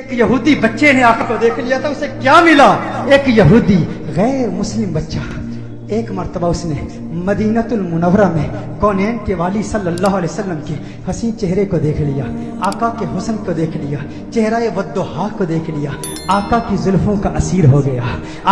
ایک یہودی بچے نے آقا کو دیکھ لیا تھا، اسے کیا ملا؟ ایک یہودی غیر مسلم بچہ، ایک مرتبہ اس نے مدینہ المنورہ میں کونین کے والی صلی اللہ علیہ وسلم کے حسین چہرے کو دیکھ لیا، آقا کے حسن کو دیکھ لیا، چہرہ والضحیٰ کو دیکھ لیا، آقا کی زلفوں کا اسیر ہو گیا،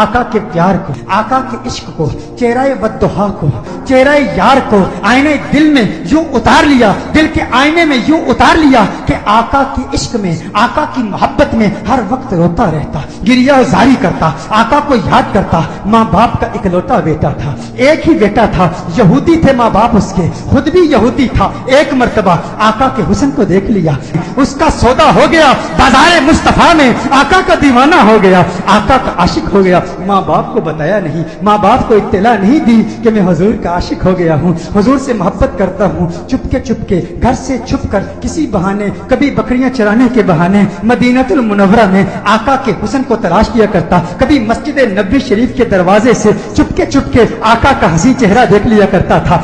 آقا کے پیار کو، آقا کے عشق کو، چہرہ والضحیٰ کو، چہرہ یار کو آئینے دل میں یوں اتار لیا، دل کے آئینے میں یوں اتار لیا کہ آقا کے عشق میں، آقا کی محبت میں ہر وقت روتا رہتا، گریہ زاری کرتا، آقا کو یاد کرتا۔ ماں باپ کا اکلوتا بیٹا تھا، ایک ہی بیٹا تھا، یہودی تھے ماں باپ اس کے، خود بھی یہودی تھا۔ ایک مرتبہ آقا کے حسن کو دیکھ لیا، اس کا سودا ہو گیا، بازار مصطفیٰ میں آقا کا دیوانہ ہو گیا، آقا کا عاشق ہو گیا۔ ماں باپ کو بتایا نہیں، ماں باپ کو اطلاع نہیں دی کہ میں حضور کا عاشق ہو گیا ہوں، حضور سے محبت کرتا ہوں۔ چپ کے گھر سے چھپ کر کسی بہانے، کبھی بکریاں چرانے کے بہانے مدینہ المنورہ میں آقا کے حسن کو تلاش کیا کرتا، کبھی مسجد نبوی شریف کے دروازے سے چپ کے آقا کا حسین چہرہ دیکھ لیا کرتا تھا،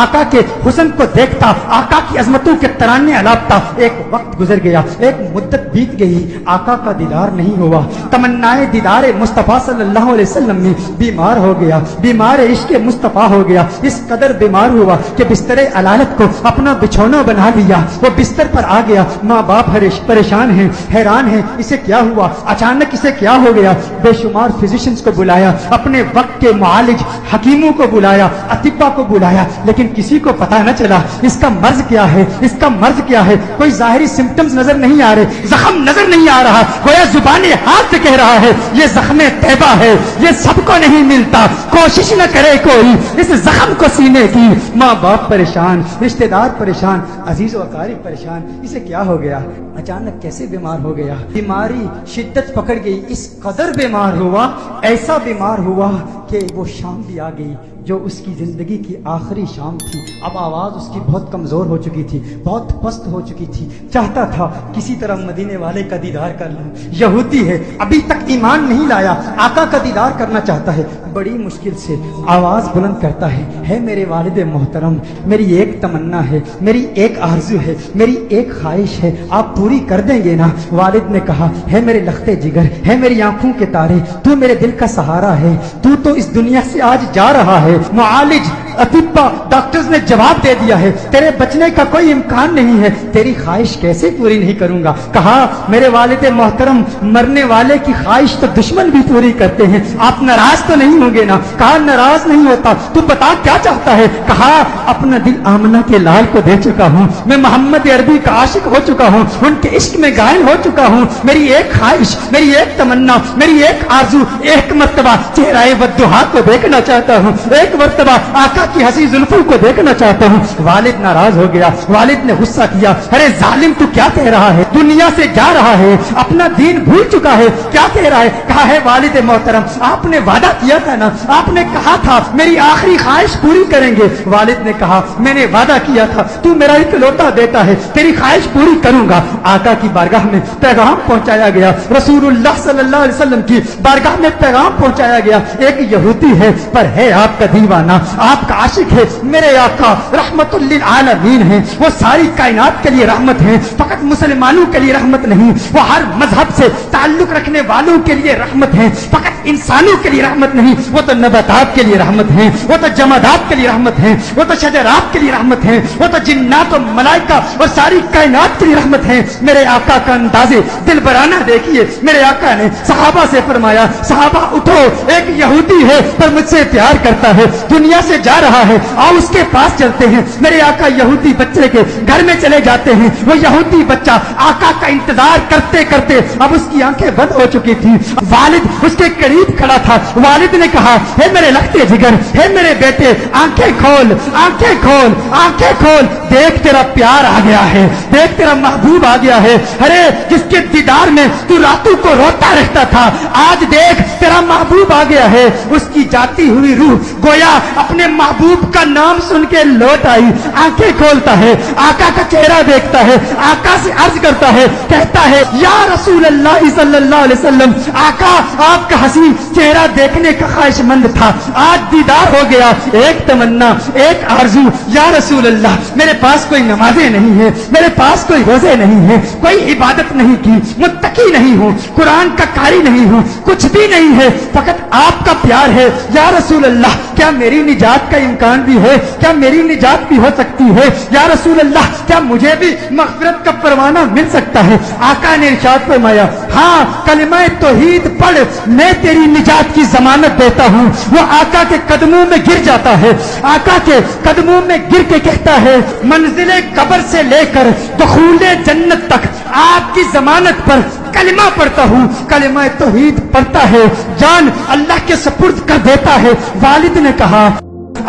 آقا کے حسن کو دیکھتا، آقا کی عظمتوں کے ترانے الاپتا۔ ایک وقت گزر گیا، ایک مدت بیت گئی، آقا کا دیدار نہیں ہوا، تمنائے دیدار مصطفیٰ صلی اللہ علیہ وسلم میں بیمار ہو گیا، بیمار عشق مصطفیٰ ہو گیا، اس قدر بیمار ہوا کہ بستر علالت کو اپنا بچھونا بنا لیا، وہ بستر پر آ گیا۔ ماں باپ پریشان ہیں، حیران ہیں، اسے کیا ہوا، اچانک اسے کیا ہو گیا؟ بے شمار فزیشنز کو بلایا، اپنے وقت کے معالج حکیموں کو بلایا، اطباء کو بلایا، لیکن کسی کو پتہ نہ چلا اس کا مرض کیا ہے، اس کا مرض کیا ہے۔ کوئی ظاہری سمپٹمز نظر نہیں آ رہے، زخم نظر نہیں آ رہا، گویا زبان ہاتھ سے کہہ رہا ہے یہ زخم طیبہ ہے، یہ سب کو نہیں ملتا، کوشش نہ کرے کوئی اس زخم کو سینے کی۔ ماں باپ پریشان، رشتہ دار پریشان، عزیز و اقارب پریشان، اسے کیا ہو گیا؟ اچانک کیسے بیمار ہو گیا؟ بیماری شدت پکڑ گئی، اس قدر بیمار ہوا، ایسا بیمار ہوا کہ وہ شام بھی آ گئی جو اس کی زندگی کی آخری شام تھی۔ اب آواز اس کی بہت کمزور ہو چکی تھی، بہت پست ہو چکی تھی، چاہتا تھا کسی طرح مدینے والے کا دیدار کر لوں۔ یہودی ہے، ابھی تک ایمان نہیں لایا، آقا کا دیدار کرنا چاہتا ہے، بڑی مشکل سے آواز بلند کرتا ہے میرے والد محترم، میری ایک تمنا ہے، میری ایک آرزو ہے، میری ایک خواہش ہے، آپ پوری کر دیں گے نا؟ والد نے کہا ہے میرے لخت جگر، ہے میری آنکھوں کے تارے، تو میرے دل کا سہارا ہے، تو اس دنیا سے آج جا رہا ہے۔ معالج اطباء ڈاکٹرز نے جواب دے دیا ہے تیرے بچنے کا کوئی امکان نہیں ہے، تیری خواہش کیسے پوری نہیں کروں گا؟ کہا میرے والد محترم، مرنے والے کی خواہش تو دشمن بھی پوری کرتے ہیں، آپ ناراض تو نہیں ہوں گے نا؟ کہا ناراض نہیں ہوتا، تو بتا کیا چاہتا ہے؟ کہا اپنا دل آمنہ کے لال کو دے چکا ہوں، میں محمد عربی کا عاشق ہو چکا ہوں، ان کے عشق میں گائل ہو چکا ہوں، میری ایک خواہش، میری ایک تمنا، میری ایک آرزو، ایک مرتبہ چہرہ والضحیٰ کو دیکھنا چاہتا ہوں، ایک مرتبہ آقا کی حسین زلفوں کو دیکھنا چاہتا ہوں۔ والد ناراض ہو گیا، والد نے غصہ کیا، ارے ظالم تو کیا کہہ رہا ہے؟ دنیا سے جا رہا ہے، اپنا دین بھول چکا ہے، کیا کہہ رہا ہے؟ کہا ہے والد محترم، آپ نے وعدہ کیا تھا نا، آپ نے کہا تھا میری آخری خواہش پوری کریں گے۔ والد نے کہا میں نے وعدہ کیا تھا، تو میرا اکلوتا بیٹا ہے، تیری خواہش پوری کروں گا۔ آقا کی بارگاہ میں پیغام پہنچایا گیا، رسول اللہ صلی اللہ علیہ وسلم کی بارگاہ میں پیغام پہنچایا گیا، ایک یہودی ہے پر ہے آپ کا دیوانہ، آپ کا عاشق ہے، میرے آقا رحمت للعالمین ہیں، وہ ساری کائنات کے لیے رحمت ہیں، فقط مسلمانوں کے لیے رحمت نہیں، وہ ہر مذہب سے تعلق رکھنے والوں کے لیے رحمت ہیں، فقط انسانوں کے لیے رحمت نہیں، وہ تو نباتات کے لیے رحمت ہیں، وہ تو جمادات کے لیے رحمت ہیں، وہ تو شجرات کے لیے رحمت ہیں، وہ تو جنات و ملائکہ اور ساری کائنات کے لیے رحمت ہیں۔ میرے آقا کا انداز دل برانہ دیکھیے، میرے آقا نے صحابہ سے فرمایا صحابہ اٹھو، ایک یہودی ہے پر مجھ سے پیار کرتا ہے، دنیا سے جا رہا ہے، آؤ اس کے پاس چلتے ہیں۔ میرے آقا یہودی بچے کے گھر میں چلے جاتے ہیں، وہ یہودی بچہ آقا کا انتظار کرتے کرتے اب اس کی آنکھیں بند ہو چکی تھی، والد اس کے قریب کھڑا تھا، والد نے کہا ہے میرے لختے جگر، ہے میرے بیٹے، آنکھیں کھول، آنکھیں کھول، آنکھیں کھول، دیکھ تیرا پیار آ گیا ہے، دیکھ تیرا محبوب آ گیا ہے، ارے جس کے دیدار میں تو راتوں کو روتا رہتا تھا، آج دیکھ تیرا محبوب آ گیا ہے۔ اس کی جاتی ہوئی روح گویا اپنے महबूब का नाम सुन के लौट आई, आंखें खोलता है, आका का चेहरा देखता है, आका से अर्ज करता है, कहता है या रसूल अल्लाह सल्लल्लाहु अलैहि वसल्लम, आका आपका हसीन चेहरा देखने का ख्वाहिशमंद था, आज दीदार हो गया। एक तमन्ना, एक आरज़ू, या रसूल अल्लाह मेरे पास कोई नमाजें नहीं है, मेरे पास कोई रोजे नहीं है, कोई इबादत नहीं की, मुत्तकी नहीं हूँ, कुरान का कारी नहीं हूँ, कुछ भी नहीं है, फकत आपका प्यार है। या रसूल अल्लाह क्या मेरी निजात का इम्कान भी है, क्या मेरी निजात भी हो सकती है? या रसूल अल्लाह क्या मुझे भी मग़फ़िरत का परवाना मिल सकता है? आका ने इरशाद फरमाया, हाँ कलिमा तौहीद पढ़, मैं तेरी निजात की जमानत देता हूँ। वो आका के कदमों में गिर जाता है, आका के कदमों में गिर के कहता है, मंजिले कब्र से लेकर दुखूले जन्नत तक आपकी जमानत पर कलिमा पढ़ता हूँ। कलिमा तौहीद पढ़ता है, जान अल्लाह के सपुर्द कर देता है। वालिद ने कहा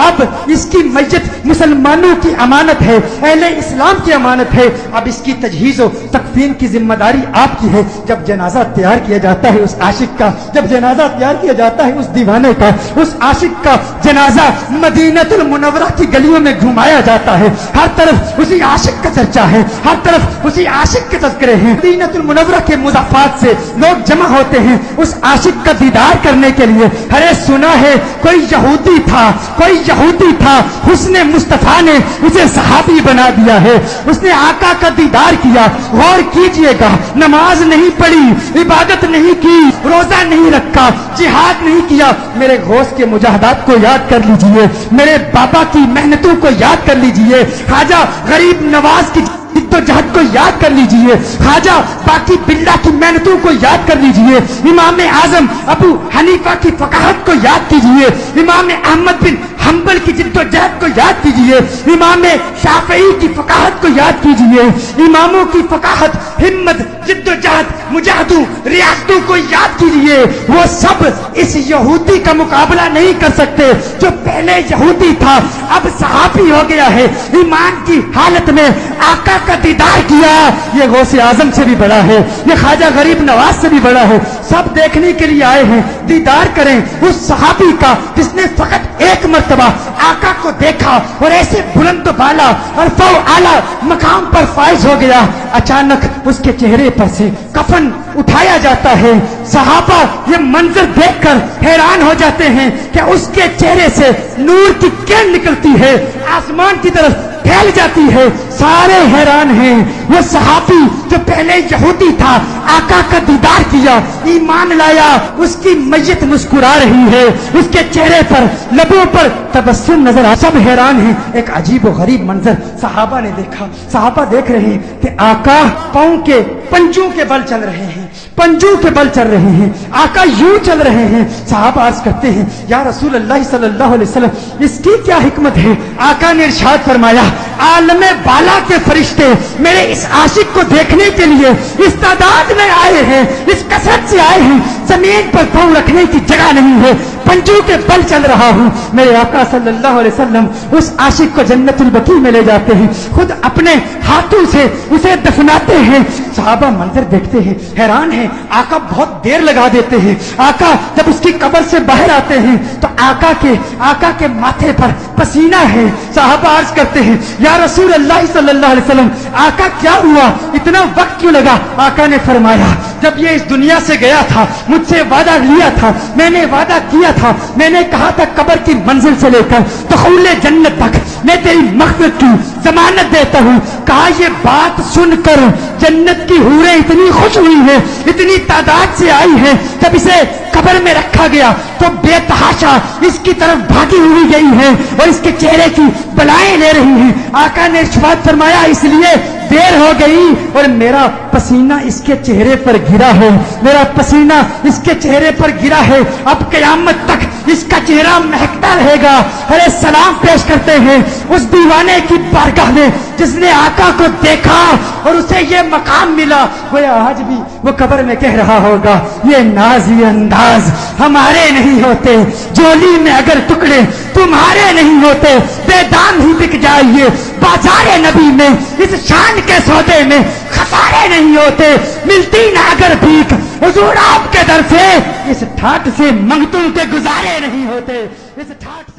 अब इसकी मैयत मुसलमानों की अमानत है, अहले इस्लाम की अमानत है, अब इसकी तजहीज़ और तकफीन की जिम्मेदारी आपकी है। जब जनाजा तैयार किया जाता है उस आशिक का, जब जनाजा तैयार किया जाता है उस दीवाने का, उस आशिक का जनाजा मदीनतुल मुनव्वरा की गलियों में घुमाया जाता है। हर तरफ उसी आशिक का चर्चा है, हर तरफ उसी आशिक के तज़किरे हैं। मदीनतुल मुनव्वरा के मुज़ाफ़ात से लोग जमा होते हैं उस आशिक का दीदार करने के लिए। अरे सुना है कोई यहूदी था, कोई यहूदी था, हुस्ने मुस्तफा ने उसे सहाबी बना दिया है। उसने आका का दीदार किया। गौर कीजिएगा, नमाज नहीं पढ़ी, इबादत नहीं की, रोजा नहीं रखा, जिहाद नहीं किया। मेरे गौस के मुजाहदात को याद कर लीजिए, मेरे बाबा की मेहनतों को याद कर लीजिए, ख्वाजा गरीब नवाज की जद्दोजहद को याद कर लीजिए, ख्वाजा बाकी बिल्ला की मेहनतों को याद कर लीजिए, इमाम आजम अबू हनीफा की फकाहत को याद कीजिए, इमाम अहमद बिन हम्बल की जिद्दोजहद को याद कीजिए, इमाम शाफई की फकाहत को याद कीजिए। इमामों की फकाहत, हिम्मत, जिद्दोजहद, मुजाहदों, रियासतों को याद कीजिए। वो सब इस यहूदी का मुकाबला नहीं कर सकते जो पहले यहूदी था अब सहाबी हो गया है। ईमान की हालत में आका का दीदार किया। ये गौसे आजम से भी बड़ा है, ये ख्वाजा गरीब नवाज से भी बड़ा है। सब देखने के लिए आए हैं, दीदार करें उस सहाबी का जिसने फकत एक मर्तबा आका को देखा और ऐसे बुलंद बाला और फौ आला मकाम पर फाइज हो गया। अचानक उसके चेहरे पर से कफन उठाया जाता है। सहाबा ये मंजर देखकर हैरान हो जाते हैं कि उसके चेहरे से नूर की किरण निकलती है, आसमान की तरफ फैल जाती है। सारे हैरान हैं। वो सहाबी जो पहले यहूदी था, आका का दीदार किया, ईमान लाया, उसकी मैयत मुस्कुरा रही है, उसके चेहरे पर, लबों पर तबस्सुम नजर आ। सब हैरान हैं। एक अजीब और गरीब मंजर सहाबा ने देखा। सहाबा देख रहे हैं कि आका पांव के पंजों के बल चल रहे हैं, पंजों के बल चल रहे हैं, आका यूं चल रहे हैं। सहाबा अर्ज करते हैं, या रसूल अल्लाह सल्लल्लाहु अलैहि वसल्लम इसकी क्या हिकमत है? आका ने इरशाद फरमाया, आलमे बाला के फरिश्ते मेरे इस आशिक को देखने के लिए इस तादाद में आए हैं, इस कसरत से आए हैं। जमीन पर पांव रखने की जगह नहीं है, पंजों के बल चल रहा हूं। मेरे आका सल्लल्लाहु अलैहि वसल्लम उस आशिक को जन्नतुल बकी में ले जाते हैं, खुद अपने हाथों से उसे दफनाते हैं। सहाबा मंजर देखते हैं, हैरान है। आका बहुत देर लगा देते हैं। आका जब उसकी कब्र से बाहर आते हैं तो आका के माथे पर पसीना है। सहाबा अर्ज करते हैं, या रसूल अल्लाह सल्लल्लाहु अलैहि वसल्लम आका क्या हुआ, इतना वक्त क्यों लगा? आका ने फरमाया, जब ये इस दुनिया से गया था मुझसे वादा लिया था, मैंने वादा किया था, मैंने कहा था कब्र की मंजिल से लेकर दुखूले जन्नत तक मैं तेरी मग़फ़िरत की जमानत देता हूँ। कहा ये बात सुनकर जन्नत की हूरें इतनी खुश हुई है, इतनी तादाद से आई है। जब इसे कब्र में रखा गया तो बेतहाशा इसकी तरफ भागी हुई गई है और इसके चेहरे की बलाएं ले रही हैं। आका ने इरशाद फरमाया, इसलिए देर हो गई और मेरा पसीना इसके चेहरे पर गिरा है, मेरा पसीना इसके चेहरे पर गिरा है। अब क़यामत तक इसका चेहरा महकता रहेगा। अरे सलाम पेश करते हैं उस दीवाने की बारगाह में जिसने आका को देखा और उसे ये मकाम मिला। वो आज भी वो कब्र में कह रहा होगा, ये नाज ये अंदाज हमारे नहीं होते, जोली में अगर टुकड़े तुम्हारे नहीं होते, बेदाम ही बिक जाइए बाजारे नबी में, इस शान के सौदे में खसारे नहीं होते, मिलती ना अगर भीख हुजूर आपके दर से, इस ठाठ से मंगतों के गुजारे नहीं होते, इस ठाठ